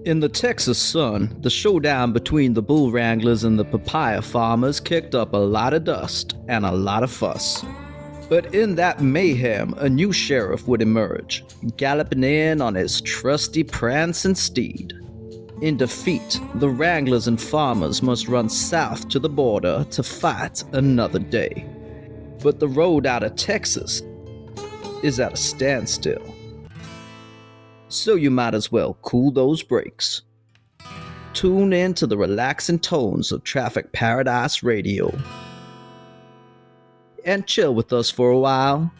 In the Texas sun, the showdown between the bull wranglers and the papaya farmers kicked up a lot of dust and a lot of fuss. But in that mayhem, a new sheriff would emerge, galloping in on his trusty prancing steed. In defeat, the wranglers and farmers must run south to the border to fight another day. But the road out of Texas is at a standstill. So you might as well cool those brakes. Tune in to the relaxing tones of Traffic Paradise Radio. And chill with us for a while.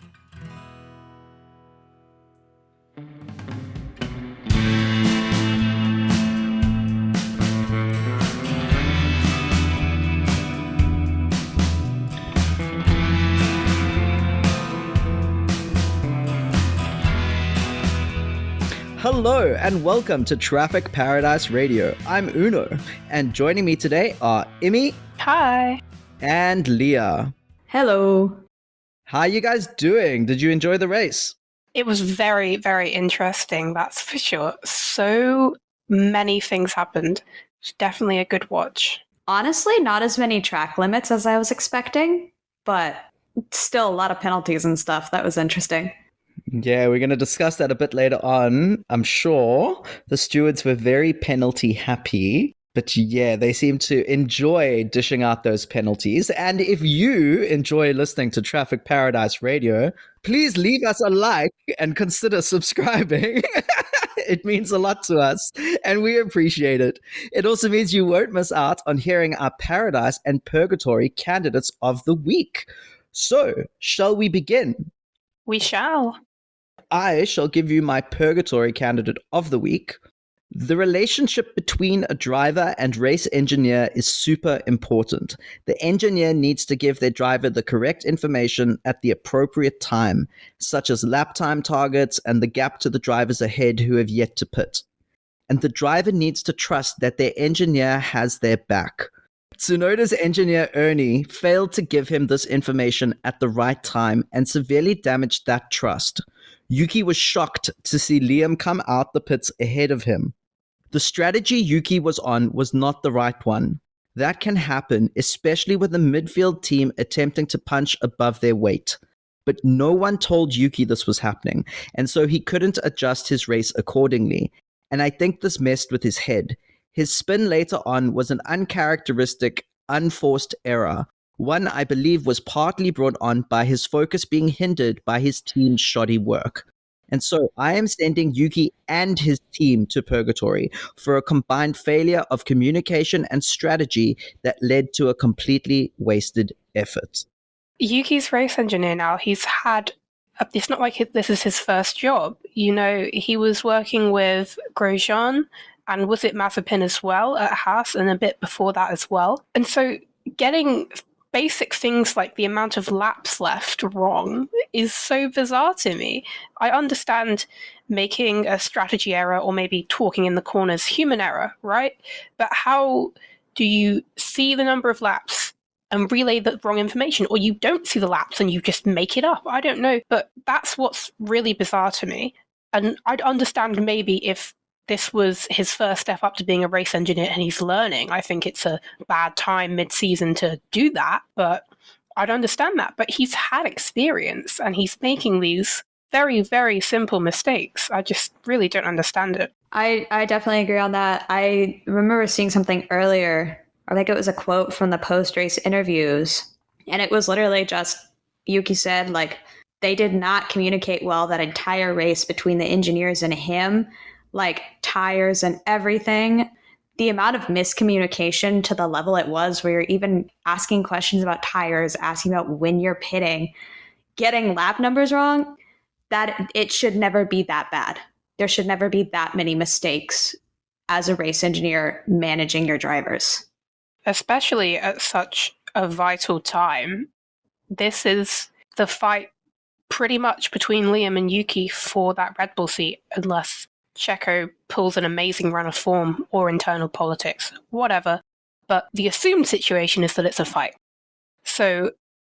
Hello and welcome to Traffic Paradise Radio. I'm Uno, and joining me today are Immy. Hi. And Leah. Hello. How are you guys doing? Did you enjoy the race? It was very, very interesting, that's for sure. So many things happened. It's definitely a good watch. Honestly, not as many track limits as I was expecting, but still a lot of penalties and stuff. That was interesting. Yeah, we're going to discuss that a bit later on. I'm sure the stewards were very penalty happy. But yeah, they seem to enjoy dishing out those penalties. And if you enjoy listening to Traffic Paradise Radio, please leave us a like and consider subscribing. It means a lot to us, and we appreciate it. It also means you won't miss out on hearing our Paradise and Purgatory candidates of the week. So, shall we begin? We shall. I shall give you my Purgatory candidate of the week. The relationship between a driver and race engineer is super important. The engineer needs to give their driver the correct information at the appropriate time, such as lap time targets and the gap to the drivers ahead who have yet to pit. And the driver needs to trust that their engineer has their back. Tsunoda's engineer Ernie failed to give him this information at the right time and severely damaged that trust. Yuki was shocked to see Liam come out the pits ahead of him. The strategy Yuki was on was not the right one. That can happen, especially with a midfield team attempting to punch above their weight. But no one told Yuki this was happening, and so he couldn't adjust his race accordingly. And I think this messed with his head. His spin later on was an uncharacteristic, unforced error. One I believe was partly brought on by his focus being hindered by his team's shoddy work. And so I am sending Yuki and his team to Purgatory for a combined failure of communication and strategy that led to a completely wasted effort. Yuki's race engineer now, it's not like this is his first job. You know, he was working with Grosjean and was it Mazepin as well at Haas and a bit before that as well. And so getting basic things like the amount of laps left wrong is so bizarre to me. I understand making a strategy error or maybe talking in the corners, human error, right? But how do you see the number of laps and relay the wrong information? Or you don't see the laps and you just make it up? I don't know. But that's what's really bizarre to me. And I'd understand maybe if this was his first step up to being a race engineer and he's learning. I think it's a bad time mid-season to do that, but I'd understand that. But he's had experience and he's making these very, very simple mistakes. I just really don't understand it. I definitely agree on that. I remember seeing something earlier, I think it was a quote from the post-race interviews, and it was literally just, Yuki said, like, they did not communicate well that entire race between the engineers and him, like tires and everything. The amount of miscommunication to the level it was where you're even asking questions about tires, asking about when you're pitting, getting lap numbers wrong, that it should never be that bad. There should never be that many mistakes as a race engineer managing your drivers. Especially at such a vital time. This is the fight pretty much between Liam and Yuki for that Red Bull seat, unless Checo pulls an amazing run of form or internal politics, whatever. But the assumed situation is that it's a fight. So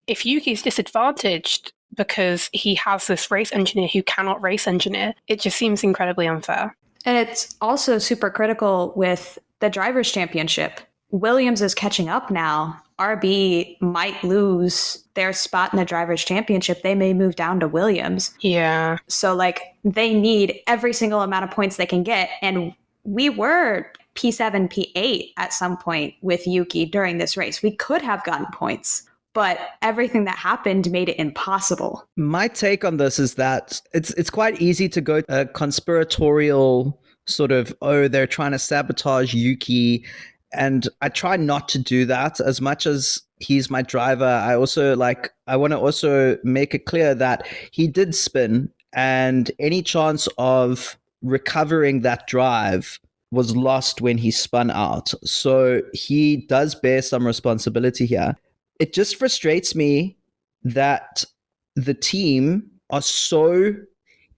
if Yuki's disadvantaged because he has this race engineer who cannot race engineer, it just seems incredibly unfair. And it's also super critical with the Drivers' Championship. Williams is catching up now. RB might lose their spot in the Drivers' Championship. They may move down to Williams. Yeah. So, like, they need every single amount of points they can get. And we were P7, P8 at some point with Yuki during this race. We could have gotten points, but everything that happened made it impossible. My take on this is that it's quite easy to go a conspiratorial sort of, oh, they're trying to sabotage Yuki. And I try not to do that as much as he's my driver. I want to also make it clear that he did spin, and any chance of recovering that drive was lost when he spun out. So he does bear some responsibility here. It just frustrates me that the team are so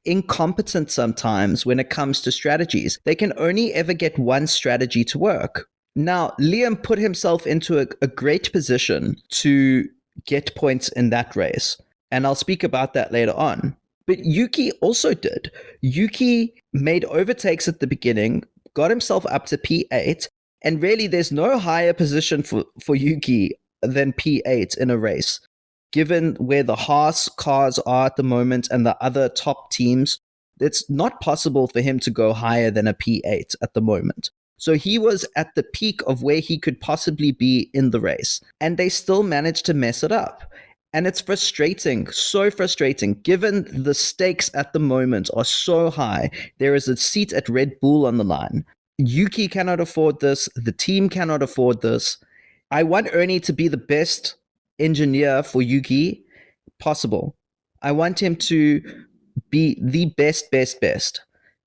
incompetent sometimes when it comes to strategies. They can only ever get one strategy to work. Now, Liam put himself into a great position to get points in that race, and I'll speak about that later on. But Yuki also did. Yuki made overtakes at the beginning, got himself up to P8, and really there's no higher position for Yuki than P8 in a race. Given where the Haas cars are at the moment and the other top teams, it's not possible for him to go higher than a P8 at the moment. So he was at the peak of where he could possibly be in the race, and they still managed to mess it up. And it's frustrating, so frustrating, given the stakes at the moment are so high. There is a seat at Red Bull on the line. Yuki cannot afford this. The team cannot afford this. I want Ernie to be the best engineer for Yuki possible. I want him to be the best.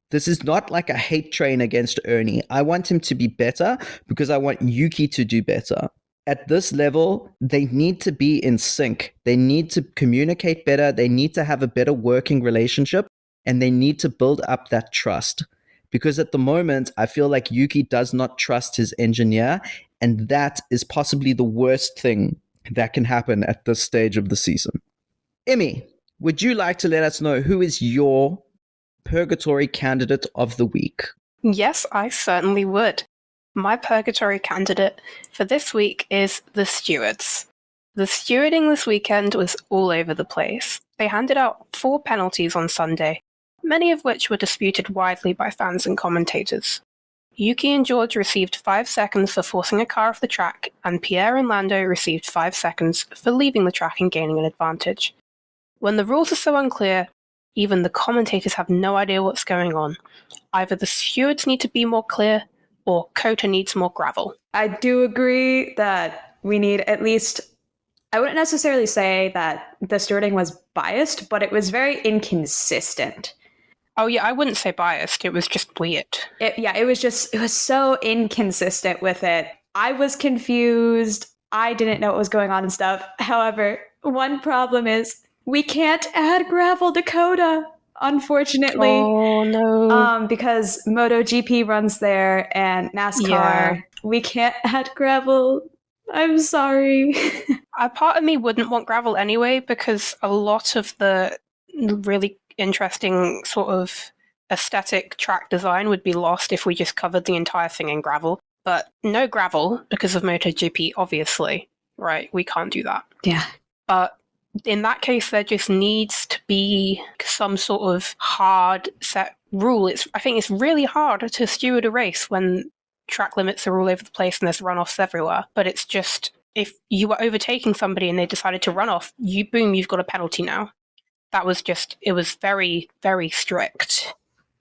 This is not like a hate train against Ernie. I want him to be better because I want Yuki to do better. At this level, they need to be in sync. They need to communicate better. They need to have a better working relationship, and they need to build up that trust. Because at the moment, I feel like Yuki does not trust his engineer, and that is possibly the worst thing that can happen at this stage of the season. Immy, would you like to let us know who is your Purgatory candidate of the week? Yes, I certainly would. My Purgatory candidate for this week is the stewards. The stewarding this weekend was all over the place. They handed out 4 penalties on Sunday, many of which were disputed widely by fans and commentators. Yuki and George received 5 seconds for forcing a car off the track, and Pierre and Lando received 5 seconds for leaving the track and gaining an advantage. When the rules are so unclear, even the commentators have no idea what's going on. Either the stewards need to be more clear, or COTA needs more gravel. I do agree that we need at least, I wouldn't necessarily say that the stewarding was biased, but it was very inconsistent. Oh yeah, I wouldn't say biased, it was just weird. It was so inconsistent with it. I was confused. I didn't know what was going on and stuff. However, one problem is we can't add gravel to COTA, unfortunately. Oh no. Because MotoGP runs there and NASCAR. Yeah. We can't add gravel. I'm sorry. A part of me wouldn't want gravel anyway, because a lot of the really interesting sort of aesthetic track design would be lost if we just covered the entire thing in gravel. But no gravel because of MotoGP, obviously. Right, we can't do that. Yeah. But in that case, there just needs to be some sort of hard set rule. I think it's really hard to steward a race when track limits are all over the place and there's runoffs everywhere. But it's just, if you were overtaking somebody and they decided to run off, you've got a penalty now. It was very, very strict.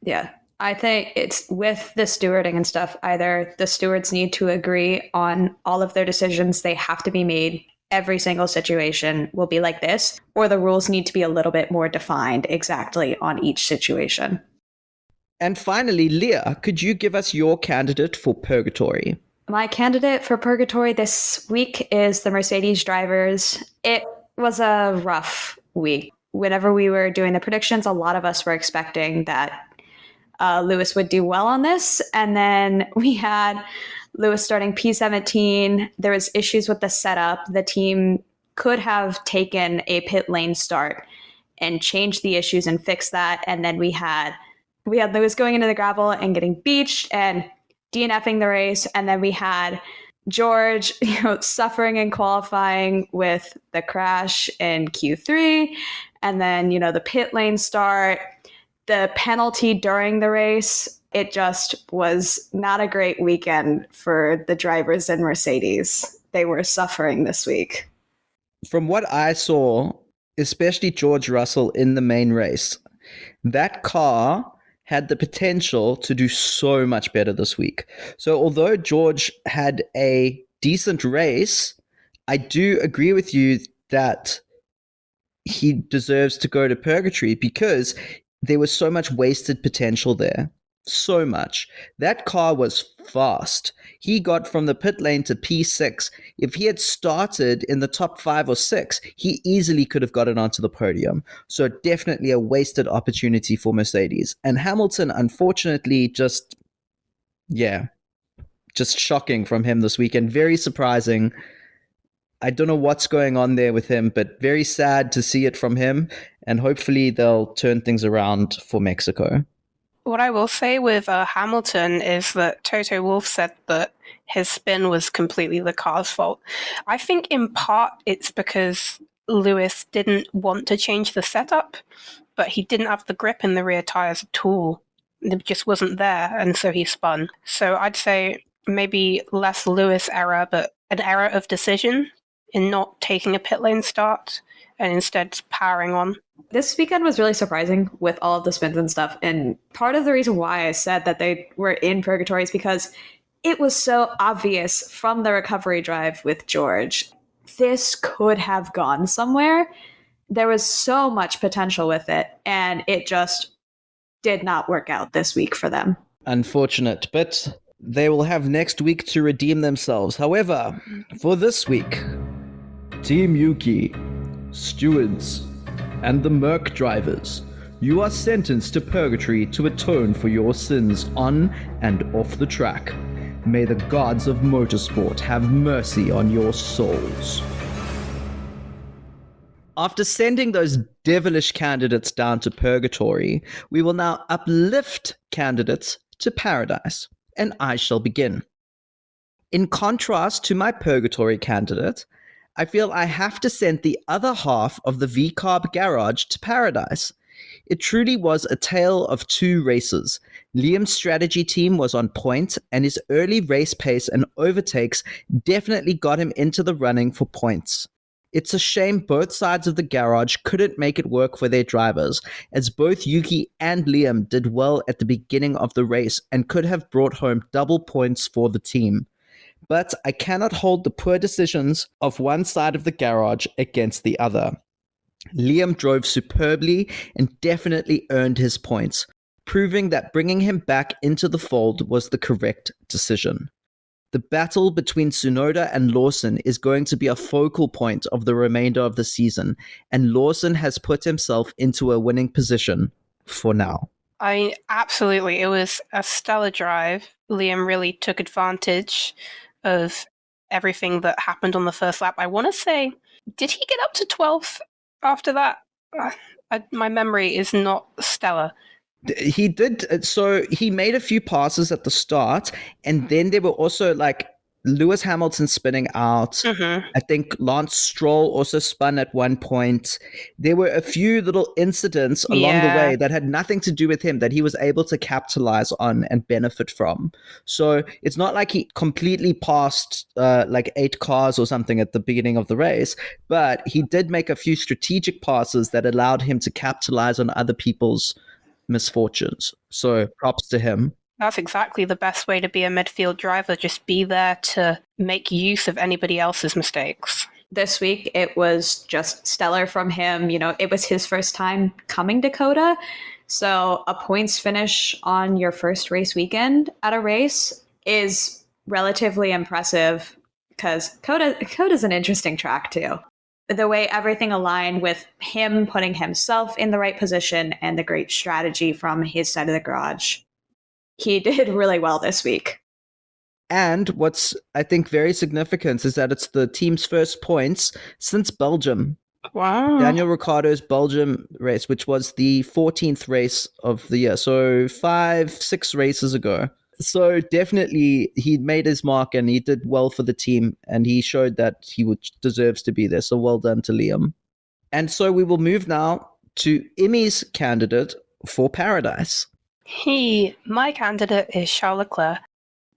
Yeah. I think it's with the stewarding and stuff, either the stewards need to agree on all of their decisions, they have to be made. Every single situation will be like this, or the rules need to be a little bit more defined exactly on each situation. And finally, Leah, could you give us your candidate for Purgatory? My candidate for Purgatory this week is the Mercedes drivers. It was a rough week. Whenever we were doing the predictions, a lot of us were expecting that Lewis would do well on this. And then we had Lewis starting P17. There was issues with the setup. The team could have taken a pit lane start and changed the issues and fixed that. And then we had We had Lewis going into the gravel and getting beached and DNFing the race. And then we had George, suffering in qualifying with the crash in Q3. And then, the pit lane start, the penalty during the race. It just was not a great weekend for the drivers in Mercedes. They were suffering this week. From what I saw, especially George Russell in the main race, that car had the potential to do so much better this week. So although George had a decent race, I do agree with you that he deserves to go to Purgatory because there was so much wasted potential there. So much. That car was fast. He got from the pit lane to P6. If he had started in the top 5 or 6, he easily could have gotten onto the podium. So definitely a wasted opportunity for Mercedes. And Hamilton, unfortunately, just shocking from him this weekend. Very surprising. I don't know what's going on there with him, but very sad to see it from him. And hopefully they'll turn things around for Mexico. What I will say with Hamilton is that Toto Wolff said that his spin was completely the car's fault. I think in part it's because Lewis didn't want to change the setup, but he didn't have the grip in the rear tires at all. It just wasn't there, and so he spun. So I'd say maybe less Lewis error, but an error of decision in not taking a pit lane start and instead powering on. This weekend was really surprising with all of the spins and stuff. And part of the reason why I said that they were in Purgatory is because it was so obvious from the recovery drive with George. This could have gone somewhere. There was so much potential with it, and it just did not work out this week for them. Unfortunate, but they will have next week to redeem themselves. However, for this week, Team Yuki, stewards, and the Merc drivers, you are sentenced to Purgatory to atone for your sins on and off the track. May the gods of motorsport have mercy on your souls. After sending those devilish candidates down to Purgatory, we will now uplift candidates to paradise, and I shall begin. In contrast to my Purgatory candidate, I feel I have to send the other half of the VCarb garage to paradise. It truly was a tale of two races. Liam's strategy team was on point, and his early race pace and overtakes definitely got him into the running for points. It's a shame both sides of the garage couldn't make it work for their drivers, as both Yuki and Liam did well at the beginning of the race and could have brought home double points for the team. But I cannot hold the poor decisions of one side of the garage against the other. Liam drove superbly and definitely earned his points, proving that bringing him back into the fold was the correct decision. The battle between Tsunoda and Lawson is going to be a focal point of the remainder of the season, and Lawson has put himself into a winning position for now. Absolutely. It was a stellar drive. Liam really took advantage of everything that happened on the first lap. I want to say, did he get up to 12th after that? My memory is not stellar. He did. So he made a few passes at the start, and then there were also like Lewis Hamilton spinning out. Mm-hmm. I think Lance Stroll also spun at one point. There were a few little incidents along the way that had nothing to do with him that he was able to capitalize on and benefit from. So it's not like he completely passed like 8 cars or something at the beginning of the race, but he did make a few strategic passes that allowed him to capitalize on other people's misfortunes. So props to him. That's exactly the best way to be a midfield driver. Just be there to make use of anybody else's mistakes. This week, it was just stellar from him. It was his first time coming to COTA. So a points finish on your first race weekend at a race is relatively impressive because COTA is an interesting track too. The way everything aligned with him putting himself in the right position and the great strategy from his side of the garage. He did really well this week. And what's, I think, very significant is that it's the team's first points since Belgium. Wow. Daniel Ricciardo's Belgium race, which was the 14th race of the year. So 6 races ago. So definitely he made his mark and he did well for the team and he showed that he deserves to be there. So well done to Liam. And so we will move now to Immy's candidate for Paradise. My candidate is Charles Leclerc.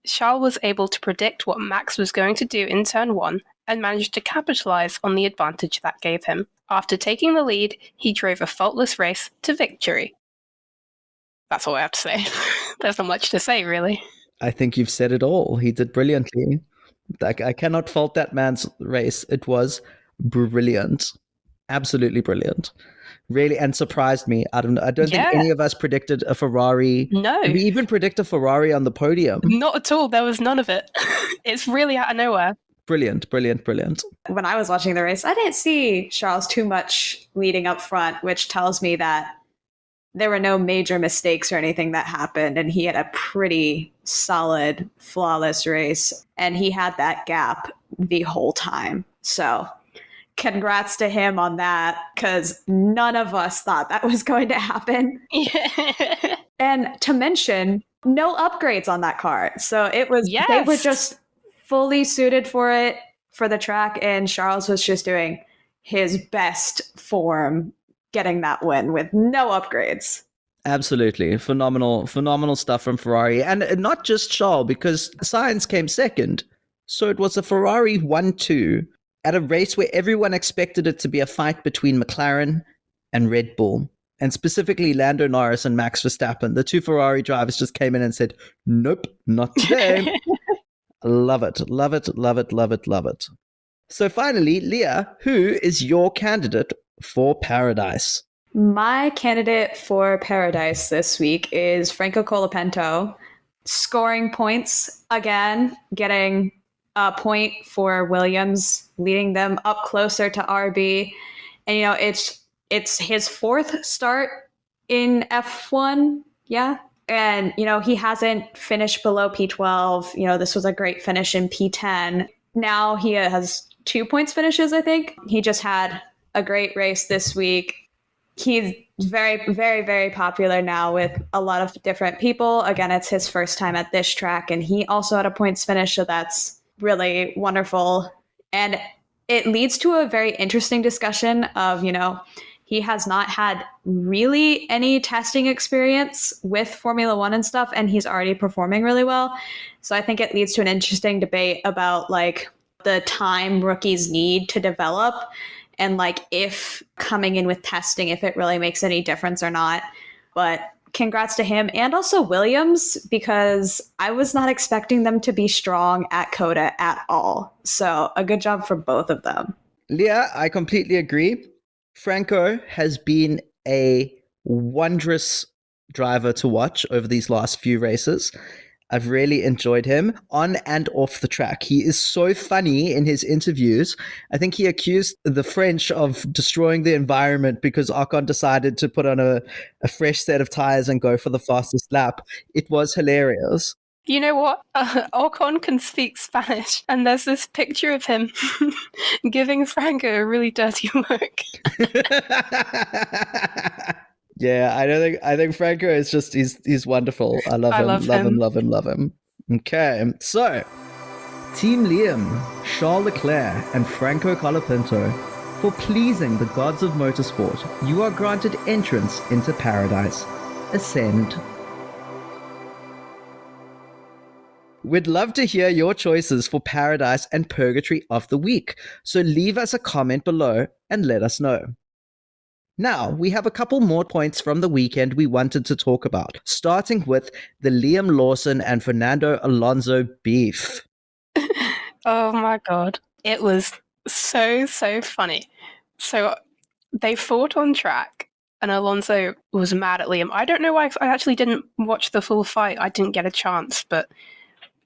Charles was able to predict what Max was going to do in turn 1 and managed to capitalize on the advantage that gave him. After taking the lead, he drove a faultless race to victory. That's all I have to say. There's not much to say, really. I think you've said it all. He did brilliantly. I cannot fault that man's race. It was brilliant. Absolutely brilliant. Really, and surprised me. I don't think any of us predicted a Ferrari. No. Did we even predict a Ferrari on the podium? Not at all. There was none of it. It's really out of nowhere. Brilliant. When I was watching the race, I didn't see Charles too much leading up front, which tells me that there were no major mistakes or anything that happened, and he had a pretty solid, flawless race, and he had that gap the whole time. So congrats to him on that, because none of us thought that was going to happen. Yeah. And to mention, no upgrades on that car. So it was, They were just fully suited for it, for the track, and Charles was just doing his best form, getting that win with no upgrades. Absolutely. Phenomenal stuff from Ferrari. And not just Charles, because Sainz came second. So it was a Ferrari 1-2 at a race where everyone expected it to be a fight between McLaren and Red Bull. And specifically Lando Norris and Max Verstappen. The two Ferrari drivers just came in and said, nope, not today. Love it. So finally, Leah, who is your candidate for Paradise? My candidate for Paradise this week is Franco Colapinto, scoring points again, getting a point for Williams, leading them up closer to RB. And, it's his 4th start in F1, yeah. And, he hasn't finished below P12. This was a great finish in P10. Now he has 2 points finishes, I think. He just had a great race this week. He's very, very, very popular now with a lot of different people. Again, it's his first time at this track, and he also had a points finish, so that's really wonderful. And it leads to a very interesting discussion of, he has not had really any testing experience with Formula One and stuff, and he's already performing really well. So I think it leads to an interesting debate about the time rookies need to develop, and if coming in with testing, if it really makes any difference or not. But congrats to him and also Williams, because I was not expecting them to be strong at COTA at all. So a good job for both of them. Leah, I completely agree. Franco has been a wondrous driver to watch over these last few races. I've really enjoyed him on and off the track. He is so funny in his interviews. I think he accused the French of destroying the environment because Ocon decided to put on a fresh set of tires and go for the fastest lap. It was hilarious. You know what? Ocon can speak Spanish, and there's this picture of him giving Franco a really dirty look. Yeah, I think Franco is just he's wonderful. I love him. Okay, so Team Liam, Charles Leclerc, and Franco Colapinto, for pleasing the gods of motorsport, you are granted entrance into Paradise. Ascend. We'd love to hear your choices for Paradise and Purgatory of the week, so leave us a comment below and let us know. Now, we have a couple more points from the weekend we wanted to talk about, starting with the Liam Lawson and Fernando Alonso beef. Oh my god. It was so funny. So they fought on track, and Alonso was mad at Liam. I don't know why, I actually didn't watch the full fight. I didn't get a chance, but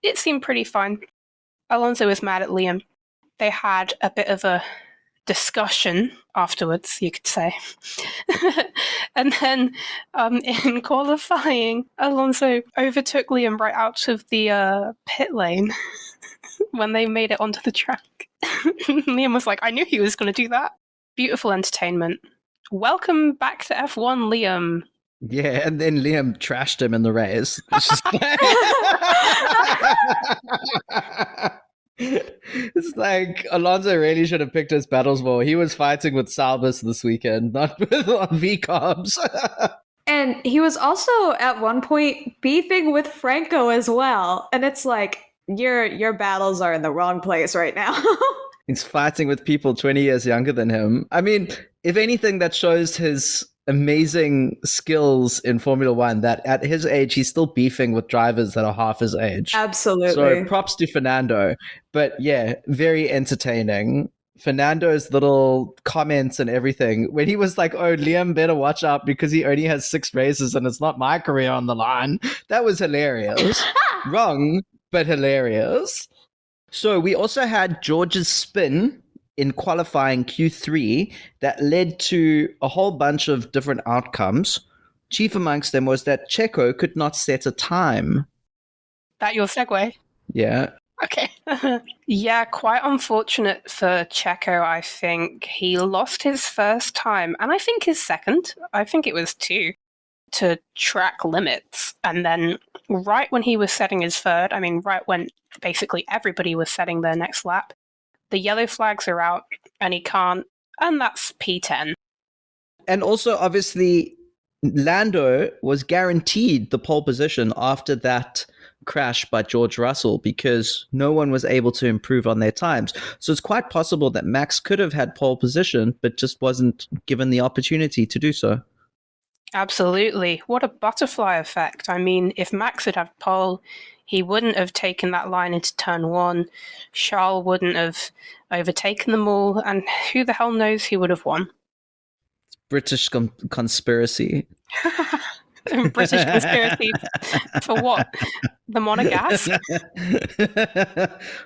it seemed pretty fine. Alonso was mad at Liam. They had a bit of a discussion afterwards, you could say. And then in qualifying, Alonso overtook Liam right out of the pit lane when they made it onto the track. Liam was like, I knew he was going to do that. Beautiful entertainment. Welcome back to F1, Liam. Yeah, and then Liam trashed him in the race. It's just it's like Alonso really should have picked his battles more. He was fighting with Salvus this weekend, not with V-Cobs. And he was also at one point beefing with Franco as well. And it's like, your battles are in the wrong place right now. He's fighting with people 20 years younger than him. I mean, if anything, that shows his amazing skills in Formula One, that at his age, he's still beefing with drivers that are half his age. Absolutely. So props to Fernando. But yeah, very entertaining. Fernando's little comments and everything, when he was like, oh, Liam better watch out because he only has 6 races and it's not my career on the line. That was hilarious. Wrong, but hilarious. So we also had George's spin in qualifying Q3 that led to a whole bunch of different outcomes. Chief amongst them was that Checo could not set a time. That your segue? Yeah. Okay. Yeah, quite unfortunate for Checo, I think. He lost his first time, and I think his second. I think it was 2, to track limits. And then right when he was setting his third, I mean, right when basically everybody was setting their next lap, the yellow flags are out, and he can't, and that's P10. And also, obviously, Lando was guaranteed the pole position after that crash by George Russell because no one was able to improve on their times. So it's quite possible that Max could have had pole position, but just wasn't given the opportunity to do so. Absolutely. What a butterfly effect. I mean, if Max had had pole, he wouldn't have taken that line into turn 1. Charles wouldn't have overtaken them all, and who the hell knows who would have won. British conspiracy. British conspiracy for what? The Monegasque?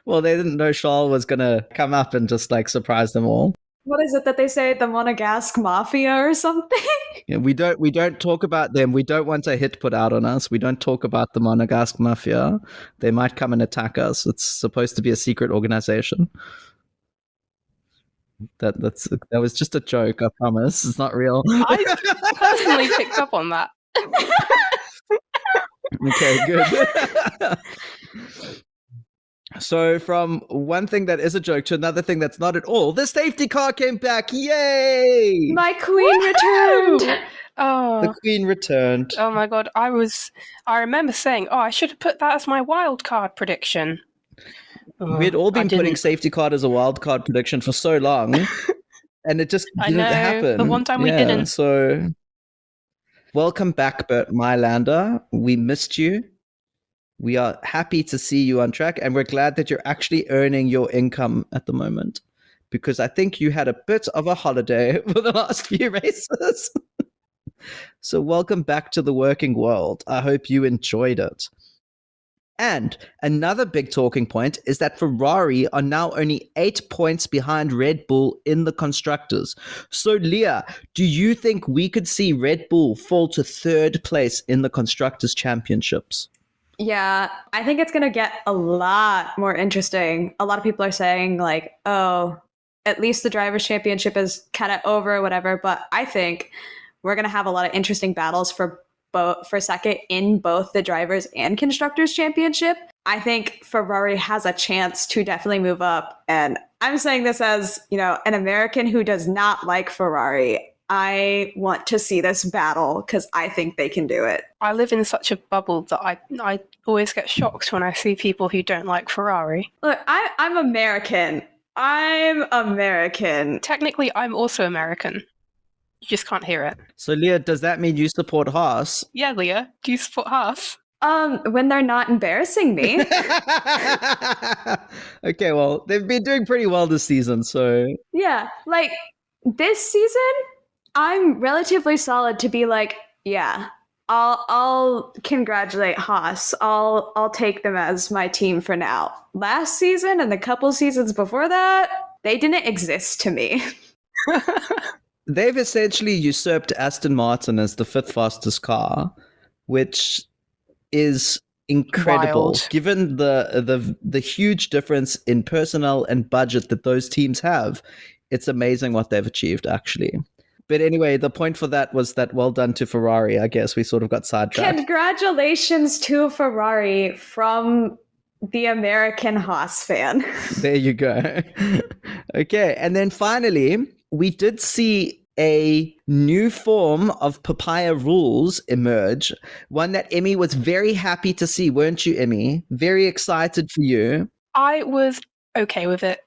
Well, they didn't know Charles was going to come up and just like surprise them all. What is it that they say? The Monegasque Mafia or something? Yeah, we don't talk about them. We don't want a hit put out on us. We don't talk about the Monegasque Mafia. They might come and attack us. It's supposed to be a secret organization. That was just a joke, I promise. It's not real. I personally picked up on that. Okay, good. So from one thing that is a joke to another thing that's not at all, the safety car came back. Yay! My queen returned. Oh, The queen returned. oh my god! I remember saying, "Oh, I should have put that as my wild card prediction." We had all been putting safety card as a wild card prediction for so long, and it just didn't happen. The one time we didn't. So, welcome back, Bert Mylander. We missed you. We are happy to see you on track, and we're glad that you're actually earning your income at the moment, because I think you had a bit of a holiday for the last few races. So welcome back to the working world. I hope you enjoyed it. And another big talking point is that Ferrari are now only 8 points behind Red Bull in the constructors. So Leah, do you think we could see Red Bull fall to 3rd place in the constructors championships? Yeah, I think it's going to get a lot more interesting. A lot of people are saying like, oh, at least the drivers' championship is kind of over or whatever. But I think we're going to have a lot of interesting battles for second in both the drivers and constructors championship. I think Ferrari has a chance to definitely move up. And I'm saying this as, an American who does not like Ferrari. I want to see this battle because I think they can do it. I live in such a bubble that I always get shocked when I see people who don't like Ferrari. Look, I'm American. I'm American. Technically, I'm also American. You just can't hear it. So Leah, does that mean you support Haas? Yeah, Leah, do you support Haas? When they're not embarrassing me. Okay, well, they've been doing pretty well this season, so... Yeah, like, this season, I'm relatively solid to be like, yeah, I'll congratulate Haas. I'll take them as my team for now. Last season and the couple seasons before that, they didn't exist to me. They've essentially usurped Aston Martin as the 5th fastest car, which is incredible. Wild. Given the huge difference in personnel and budget that those teams have. It's amazing what they've achieved, actually. But anyway, the point for that was that well done to Ferrari. I guess we sort of got sidetracked. Congratulations to Ferrari from the American Haas fan. There you go. Okay, and then finally, we did see a new form of papaya rules emerge, one that Immy was very happy to see, weren't you, Immy? Very excited for you. I was okay with it,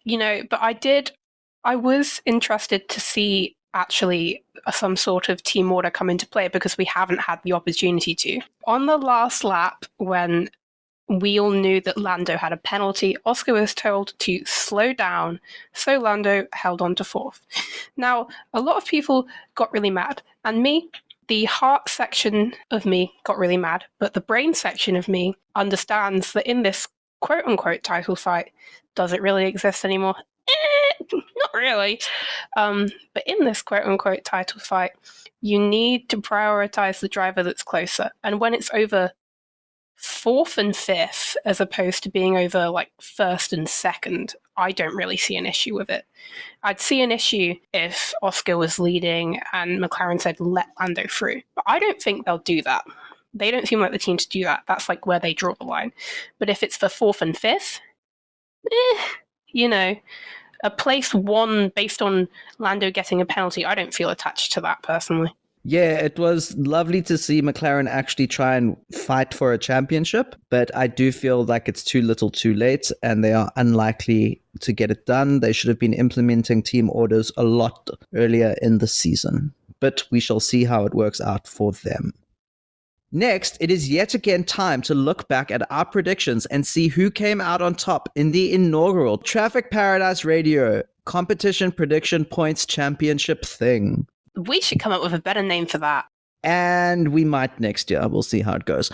but I was interested to see actually some sort of team order come into play because we haven't had the opportunity to. On the last lap, when we all knew that Lando had a penalty, Oscar was told to slow down, so Lando held on to fourth. Now, a lot of people got really mad, and me, the heart section of me got really mad, but the brain section of me understands that in this quote-unquote title fight, does it really exist anymore? Not really. But in this quote-unquote title fight, you need to prioritize the driver that's closer. And when it's over fourth and fifth, as opposed to being over like first and second, I don't really see an issue with it. I'd see an issue if Oscar was leading and McLaren said, let Lando through. But I don't think they'll do that. They don't seem like the team to do that. That's like where they draw the line. But if it's for fourth and fifth, a place won based on Lando getting a penalty, I don't feel attached to that personally. Yeah, it was lovely to see McLaren actually try and fight for a championship, but I do feel like it's too little too late and they are unlikely to get it done. They should have been implementing team orders a lot earlier in the season, but we shall see how it works out for them. Next, it is yet again time to look back at our predictions and see who came out on top in the inaugural Traffic Paradise Radio Competition Prediction Points Championship thing. We should come up with a better name for that. And we might next year. We'll see how it goes.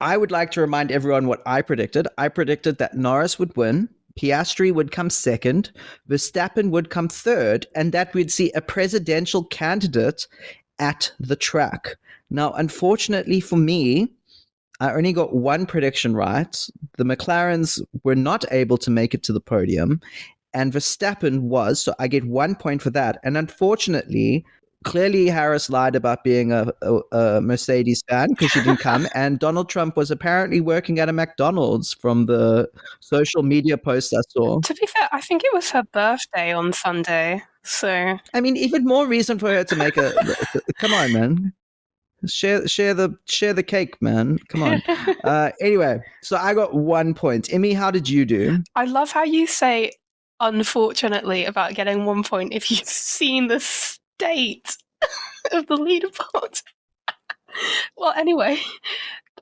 I would like to remind everyone what I predicted. I predicted that Norris would win, Piastri would come second, Verstappen would come third, and that we'd see a presidential candidate at the track. Now, unfortunately for me, I only got one prediction right. The McLarens were not able to make it to the podium, and Verstappen was, so I get 1 point for that. And unfortunately, clearly Harris lied about being a Mercedes fan because she didn't come, and Donald Trump was apparently working at a McDonald's from the social media posts I saw. To be fair, I think it was her birthday on Sunday, so... I mean, even more reason for her to make a... Come on, man. Share the cake, man. Come on. Anyway, so I got 1 point. Immy, how did you do? I love how you say unfortunately about getting 1 point if you've seen the state of the leaderboard. Well, anyway,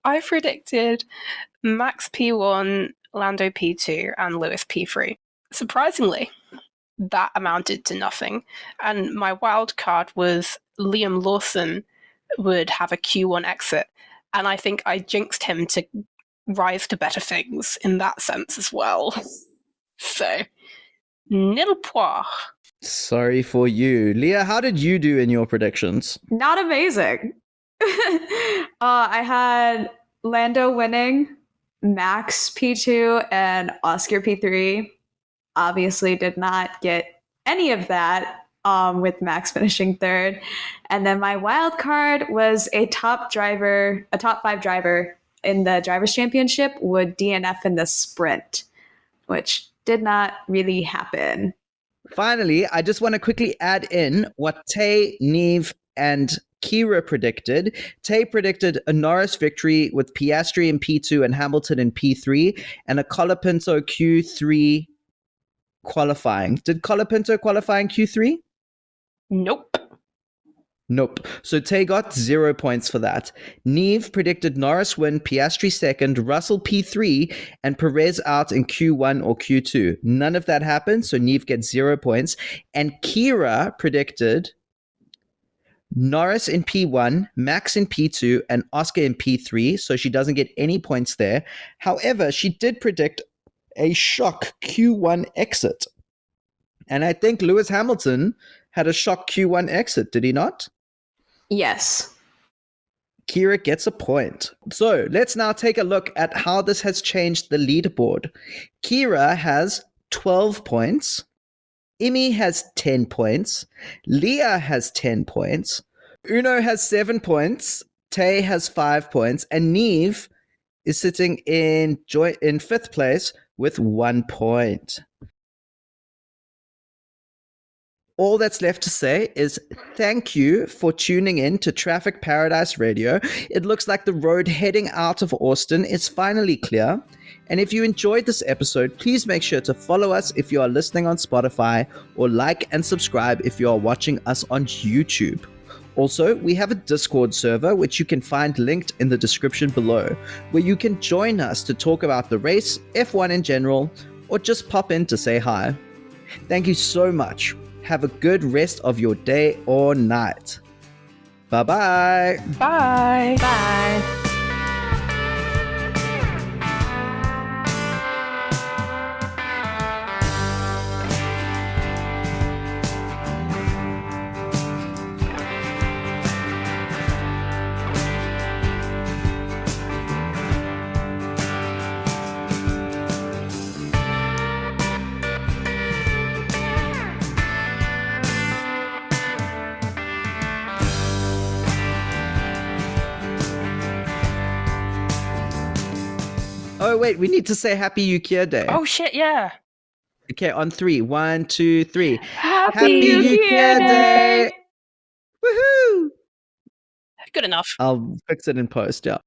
I predicted Max P1, Lando P2, and Lewis P3. Surprisingly, that amounted to nothing. And my wild card was Liam Lawson would have a Q1 exit. And I think I jinxed him to rise to better things in that sense as well. So, nil point. Sorry for you. Leah, how did you do in your predictions? Not amazing. I had Lando winning, Max P2, and Oscar P3. Obviously did not get any of that, with Max finishing third. And then my wild card was a top 5 driver in the Drivers' Championship would DNF in the sprint, which did not really happen. Finally, I just want to quickly add in what Tay, Neve, and Kira predicted. Tay predicted a Norris victory with Piastri in P2 and Hamilton in P3, and a Colapinto Q3 qualifying. Did Colapinto qualify in Q3? Nope. So Tay got 0 points for that. Neve predicted Norris win, Piastri second, Russell P3, and Perez out in Q1 or Q2. None of that happened, so Neve gets 0 points. And Kira predicted Norris in P1, Max in P2, and Oscar in P3, so she doesn't get any points there. However, she did predict a shock Q1 exit. And I think Lewis Hamilton had a shock Q1 exit, did he not? Yes. Kira gets a point. So let's now take a look at how this has changed the leaderboard. Kira has 12 points. Immy has 10 points. Leah has 10 points. Uno has 7 points. Tay has 5 points. And Neve is sitting in 5th place with 1 point. All that's left to say is thank you for tuning in to Traffic Paradise Radio. It looks like the road heading out of Austin is finally clear. And if you enjoyed this episode, please make sure to follow us if you are listening on Spotify, or like and subscribe if you are watching us on YouTube. Also, we have a Discord server, which you can find linked in the description below, where you can join us to talk about the race, F1 in general, or just pop in to say hi. Thank you so much. Have a good rest of your day or night. Bye-bye. Bye. Bye. Oh, wait, we need to say Happy Yukia Day. Oh shit, yeah. Okay, on 3. 1, 2, 3. Happy Yukia Day! Woohoo! Good enough. I'll fix it in post, yeah.